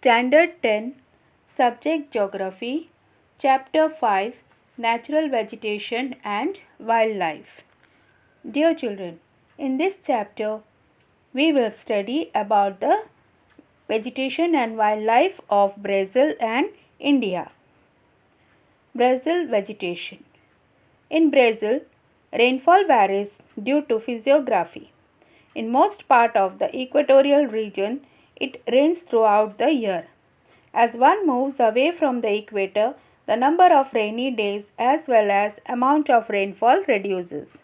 Standard 10, Subject Geography, Chapter 5, Natural Vegetation and Wildlife. Dear children, in this chapter, we will study about the vegetation and wildlife of Brazil and India. Brazil vegetation. In Brazil, rainfall varies due to physiography. In most part of the equatorial region, it rains throughout the year. As one moves away from the equator, the number of rainy days as well as amount of rainfall reduces.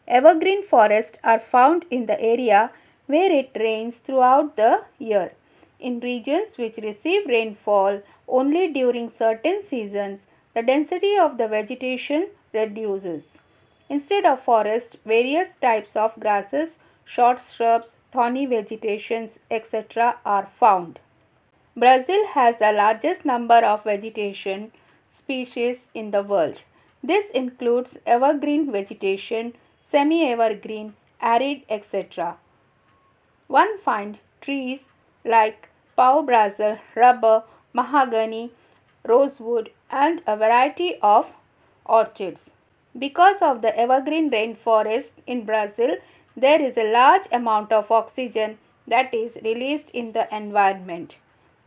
Evergreen forests are found in the area where it rains throughout the year. In regions which receive rainfall only during certain seasons, the density of the vegetation reduces. Instead of forest, various types of grasses, short shrubs, thorny vegetations, etc. are found. Brazil has the largest number of vegetation species in the world. This includes evergreen vegetation, semi-evergreen, arid, etc. One finds trees like pau-brazil, rubber, mahogany, rosewood and a variety of orchids. Because of the evergreen rainforest in Brazil, there is a large amount of oxygen that is released in the environment.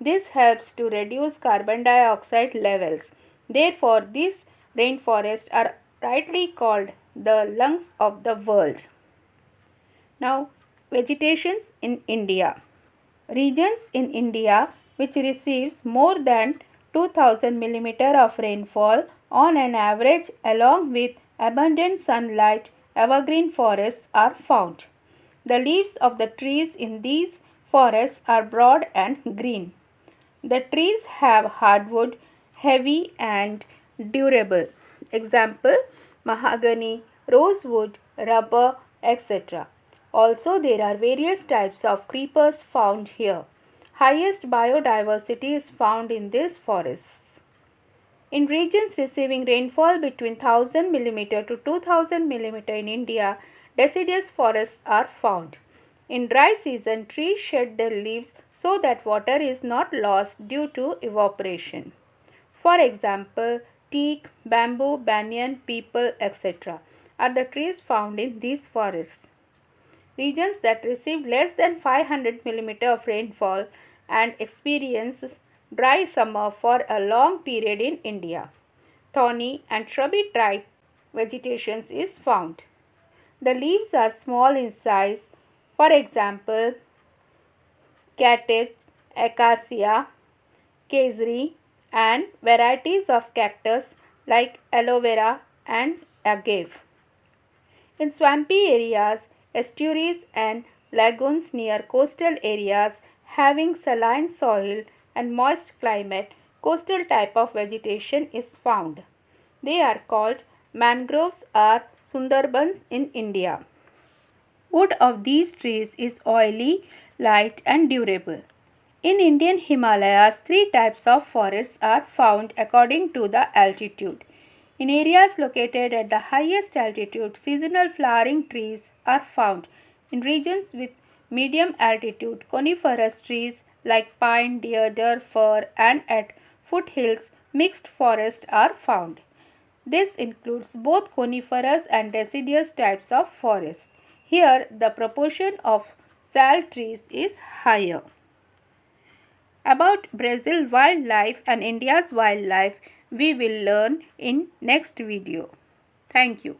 This helps to reduce carbon dioxide levels. Therefore, these rainforests are rightly called the lungs of the world. Now, vegetations in India. Regions in India which receives more than 2000 mm of rainfall on an average along with abundant sunlight, evergreen forests are found. The leaves of the trees in these forests are broad and green. The trees have hardwood, heavy and durable. Example, mahogany, rosewood, rubber, etc. Also, there are various types of creepers found here. Highest biodiversity is found in these forests. In regions receiving rainfall between 1000 mm to 2000 mm in India, deciduous forests are found. In dry season, trees shed their leaves so that water is not lost due to evaporation. For example, teak, bamboo, banyan, peepal, etc. are the trees found in these forests. Regions that receive less than 500 mm of rainfall and experience dry summer for a long period in India. Thorny and shrubby type vegetation is found. The leaves are small in size. For example, cabbage, acacia, kesari and varieties of cactus like aloe vera and agave. In swampy areas, estuaries and lagoons near coastal areas having saline soil and moist climate, coastal type of vegetation is found. They are called mangroves or sundarbans in India. Wood of these trees is oily, light and durable. In Indian Himalayas, three types of forests are found according to the altitude. In areas located at the highest altitude, seasonal flowering trees are found. In regions with medium altitude, coniferous trees like pine, deodar, fir and at foothills, mixed forests are found. This includes both coniferous and deciduous types of forest. Here, the proportion of sal trees is higher. About Brazil wildlife and India's wildlife, we will learn in next video. Thank you.